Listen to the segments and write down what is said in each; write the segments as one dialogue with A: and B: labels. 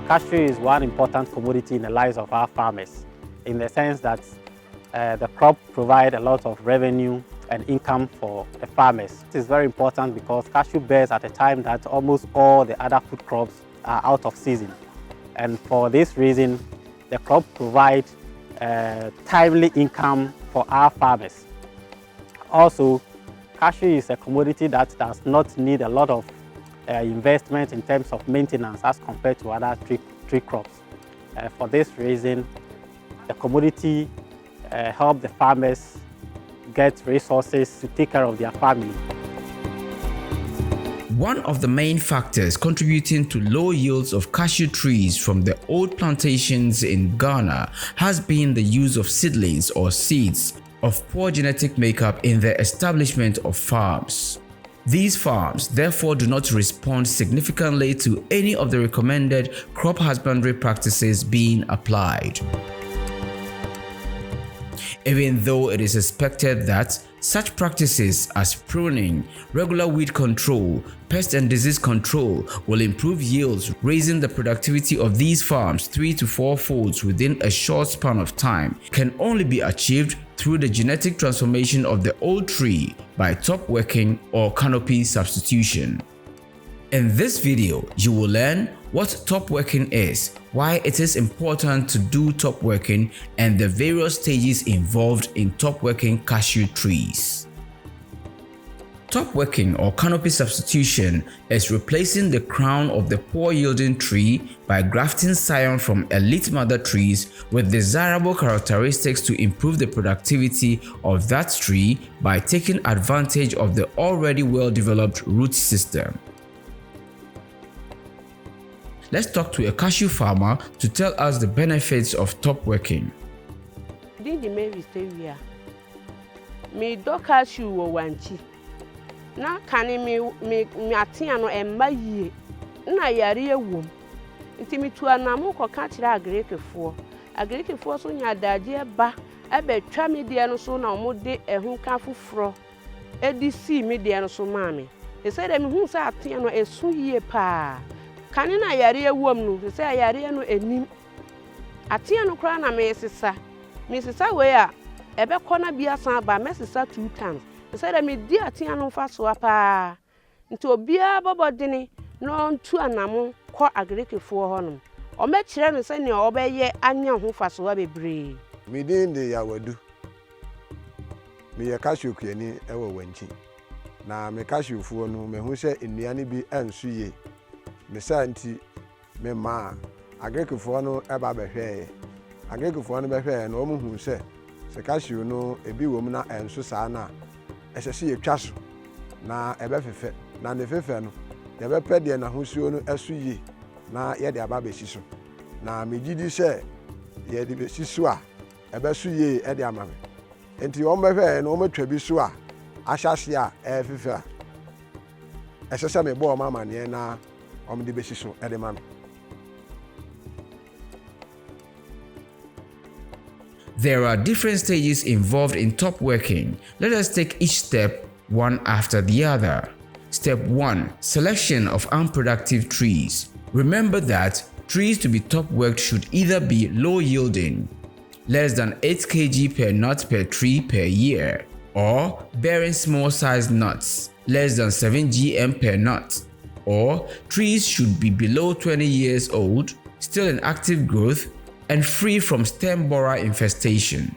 A: Cashew is one important commodity in the lives of our farmers, in the sense that the crop provides a lot of revenue and income for the farmers. It is very important because cashew bears at a time that almost all the other food crops are out of season. And for this reason, the crop provides timely income for our farmers. Also, cashew is a commodity that does not need a lot of investment in terms of maintenance as compared to other tree crops. For this reason, the commodity helps the farmers get resources to take care of their family.
B: One of the main factors contributing to low yields of cashew trees from the old plantations in Ghana has been the use of seedlings or seeds of poor genetic makeup in the establishment of farms. These farms therefore do not respond significantly to any of the recommended crop husbandry practices being applied. Even though it is expected that such practices as pruning, regular weed control, pest and disease control will improve yields, raising the productivity of these farms 3 to 4 folds within a short span of time, can only be achieved through the genetic transformation of the old tree by top working or canopy substitution. In this video, you will learn what top working is, why it is important to do top working, and the various stages involved in top working cashew trees. Top working or canopy substitution is replacing the crown of the poor yielding tree by grafting scion from elite mother trees with desirable characteristics to improve the productivity of that tree by taking advantage of the already well-developed root system. Let's talk to a cashew farmer to tell us the benefits of top working.
C: Me do cashew wo wanchi na kane me atia no emma yie na yare ewom nti mitu anam ko ka kire agrikefo so nya daje ba abetwa me de no so na omo de ehun ka foforo edi si me de no so maame e say dem hu say atia no esu yie pa kane na yare ewom no say yare no enim atia no kra na me sisa we a ebe kona bia san ba mesisa 2 times say that me di atia no fa so apa nti obia bobodini no ntu anamo ko agrikefo honom o me kire no say ne obeye anya ho fa so bebre
D: me din de yawadu me ya cashew kuani ewo wanchi na me cashew fuo no me hu se nnuane bi ansu ye me sa nti me ma agrikefo no eba behwe agrikefo no behwe no omu hu se cashew no ebi wom na enso saa na esese ye twa so na ebe fefe na ne fefe no ye be pede na hosuo no asu yi na ye de aba be si so na megidi se ye de be si so a ebe su yi e de ama me enti o mbefe no o matwa bi so a ahyase a e fefe a esese me bo mama ne na o me de be si so e de ma me.
B: There are different stages involved in top working. Let us take each step one after the other. Step 1. Selection of unproductive trees. Remember that trees to be top worked should either be low yielding, less than 8 kg per nut per tree per year, or bearing small sized nuts, less than 7 gm per nut, or trees should be below 20 years old, still in active growth, and free from stem borer infestation.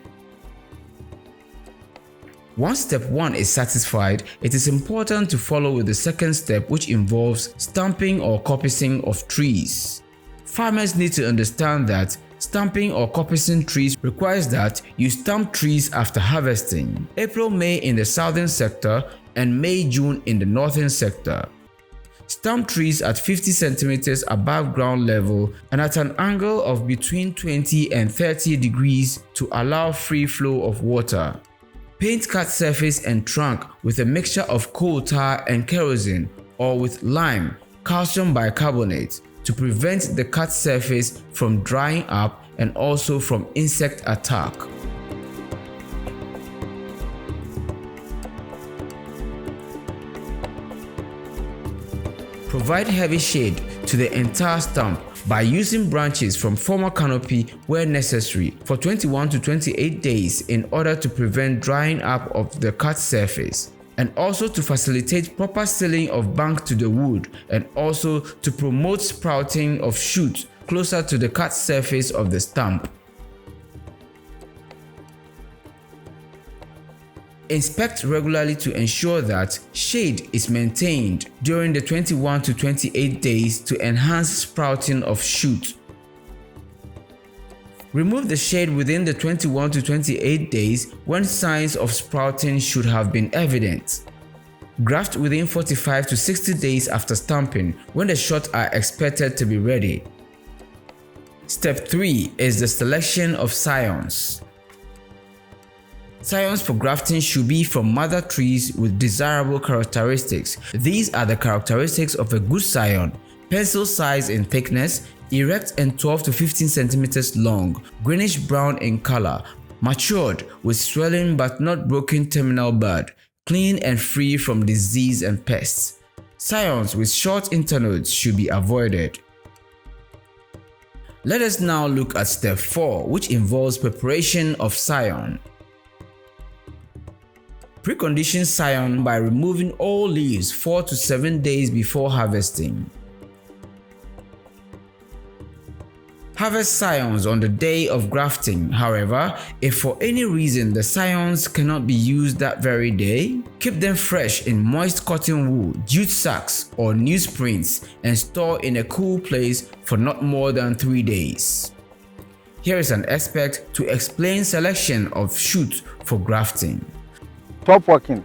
B: Once step 1 is satisfied, it is important to follow with the second step, which involves stamping or coppicing of trees. Farmers need to understand that stamping or coppicing trees requires that you stamp trees after harvesting, April-May in the southern sector and May-June in the northern sector. Stamp trees at 50 centimeters above ground level and at an angle of between 20 and 30 degrees to allow free flow of water. Paint cut surface and trunk with a mixture of coal tar and kerosene or with lime, calcium bicarbonate to prevent the cut surface from drying up and also from insect attack. Provide heavy shade to the entire stump by using branches from former canopy where necessary for 21 to 28 days in order to prevent drying up of the cut surface, and also to facilitate proper sealing of bark to the wood, and also to promote sprouting of shoots closer to the cut surface of the stump. Inspect regularly to ensure that shade is maintained during the 21 to 28 days to enhance sprouting of shoots. Remove the shade within the 21 to 28 days when signs of sprouting should have been evident. Graft within 45 to 60 days after stamping when the shots are expected to be ready. Step 3 is the selection of scions. Scions for grafting should be from mother trees with desirable characteristics. These are the characteristics of a good scion: pencil size in thickness, erect and 12 to 15 centimeters long, greenish brown in color, matured with swelling but not broken terminal bud, clean and free from disease and pests. Scions with short internodes should be avoided. Let us now look at step 4, which involves preparation of scion. Precondition scion by removing all leaves 4 to 7 days before harvesting. Harvest scions on the day of grafting. However, if for any reason the scions cannot be used that very day, keep them fresh in moist cotton wool, jute sacks, or newsprints and store in a cool place for not more than 3 days. Here is an expert to explain selection of shoots for grafting.
E: Top working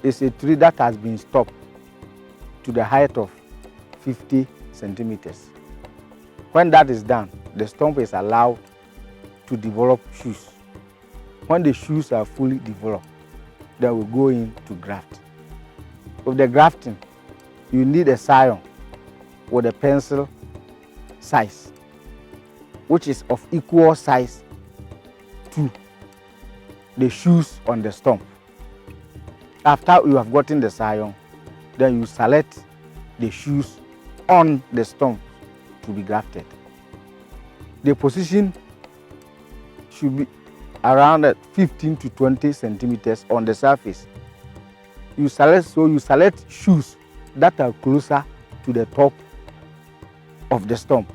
E: is a tree that has been stopped to the height of 50 centimeters. When that is done, the stump is allowed to develop shoots. When the shoots are fully developed, then we go in to graft. With the grafting, you need a scion with a pencil size, which is of equal size to the shoots on the stump. After you have gotten the scion, then you select the shoots on the stump to be grafted. The position should be around 15 to 20 centimeters on the surface. You select shoots that are closer to the top of the stump,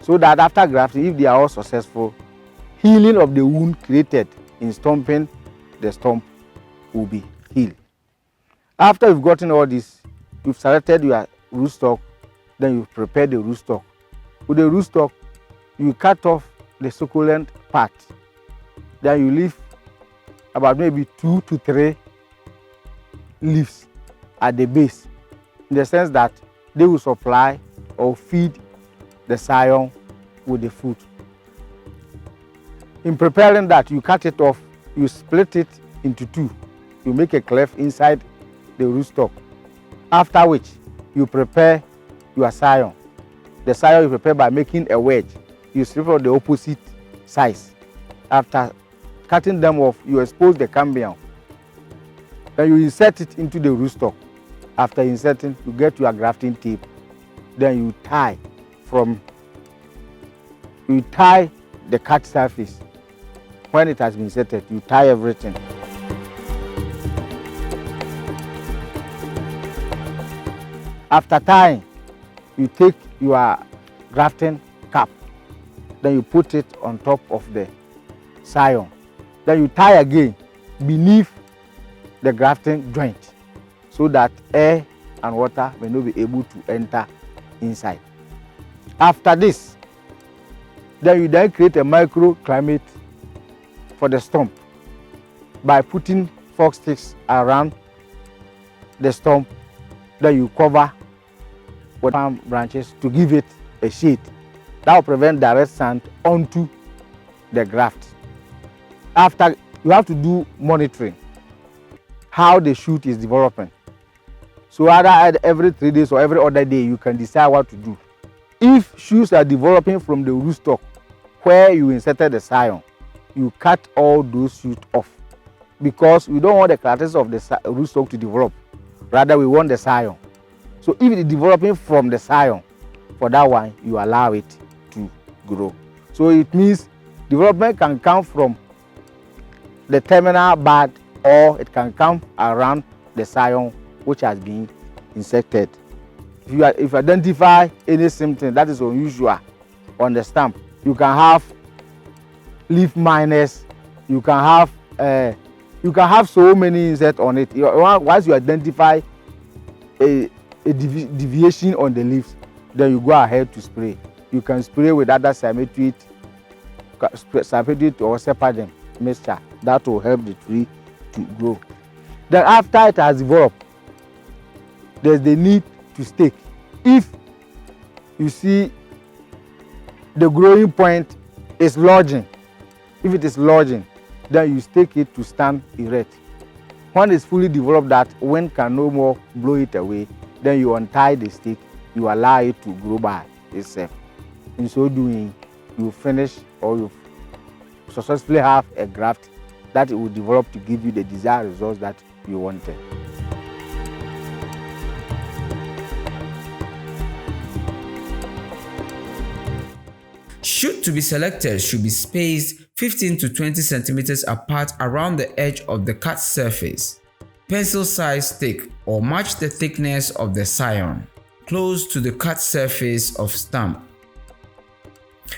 E: so that after grafting, if they are all successful, healing of the wound created in stumping the stump will be healed. After you've gotten all this, you've selected your rootstock, then you prepare the rootstock. With the rootstock, you cut off the succulent part. Then you leave about maybe 2 to 3 leaves at the base, in the sense that they will supply or feed the scion with the food. In preparing that, you cut it off, you split it into 2. You make a cleft inside the rootstock, after which you prepare your scion. The scion you prepare by making a wedge. You strip out the opposite size. After cutting them off, you expose the cambium. Then you insert it into the rootstock. After inserting, you get your grafting tape. Then you tie the cut surface. When it has been inserted, you tie everything. After tying, you take your grafting cap, then you put it on top of the scion. Then you tie again beneath the grafting joint, so that air and water may not be able to enter inside. After this, then you create a microclimate for the stump by putting fork sticks around the stump. Then you cover with palm branches to give it a shade. That will prevent direct sun onto the graft. After, you have to do monitoring how the shoot is developing. So either every 3 days or every other day, you can decide what to do. If shoots are developing from the rootstock where you inserted the scion, you cut all those shoots off, because we don't want the characteristics of the rootstock to develop. Rather, we want the scion. So if it is developing from the scion, for that one, you allow it to grow. So it means development can come from the terminal bud, or it can come around the scion which has been insected. If you identify any symptom that is unusual on the stump, you can have leaf miners, you can have so many insects on it. Once you identify a deviation on the leaves, then you go ahead to spray. You can spray with other cypermethrin or sepadim mixture that will help the tree to grow. Then after it has developed, there's the need to stake. If you see the growing point is lodging, if it is lodging, then you stake it to stand erect. When it's fully developed that wind can no more blow it away, then you untie the stick, you allow it to grow by itself. In so doing, you finish, or you successfully have a graft that it will develop to give you the desired results that you wanted.
B: Shoot to be selected should be spaced 15 to 20 centimeters apart around the edge of the cut surface. Pencil size thick or match the thickness of the scion, close to the cut surface of stump.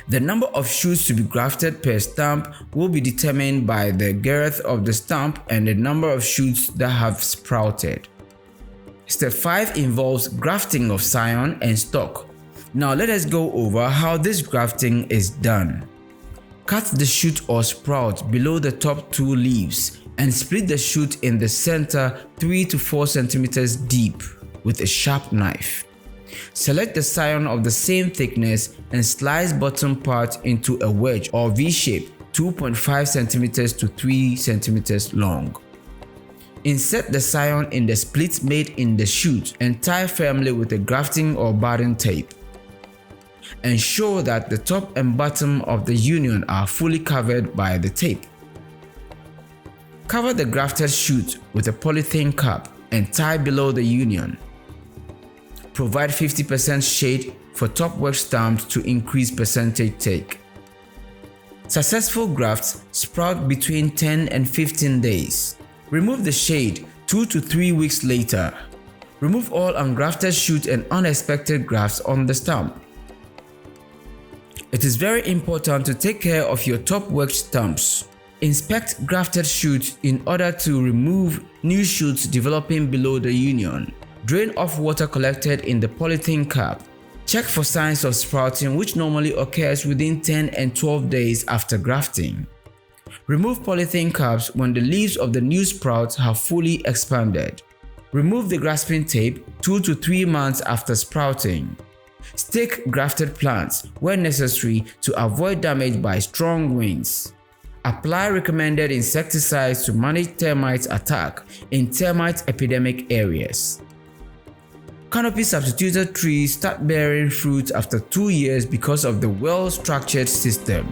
B: The number of shoots to be grafted per stump will be determined by the girth of the stump and the number of shoots that have sprouted. Step 5 involves grafting of scion and stalk. Now let us go over how this grafting is done. Cut the shoot or sprout below the top 2 leaves and split the shoot in the center 3 to 4 centimeters deep with a sharp knife. Select the scion of the same thickness and slice bottom part into a wedge or V-shape 2.5 centimeters to 3 centimeters long. Insert the scion in the split made in the shoot and tie firmly with a grafting or budding tape. Ensure that the top and bottom of the union are fully covered by the tape. Cover the grafted shoot with a polythene cap and tie below the union. Provide 50% shade for top wedge stumps to increase percentage take. Successful grafts sprout between 10 and 15 days. Remove the shade 2 to 3 weeks later. Remove all ungrafted shoot and unexpected grafts on the stump. It is very important to take care of your top wedge stumps. Inspect grafted shoots in order to remove new shoots developing below the union. Drain off water collected in the polythene cap. Check for signs of sprouting, which normally occurs within 10 and 12 days after grafting. Remove polythene caps when the leaves of the new sprouts have fully expanded. Remove the grasping tape 2 to 3 months after sprouting. Stake grafted plants where necessary to avoid damage by strong winds. Apply recommended insecticides to manage termite attack in termite epidemic areas. Canopy substituted trees start bearing fruit after 2 years because of the well-structured system.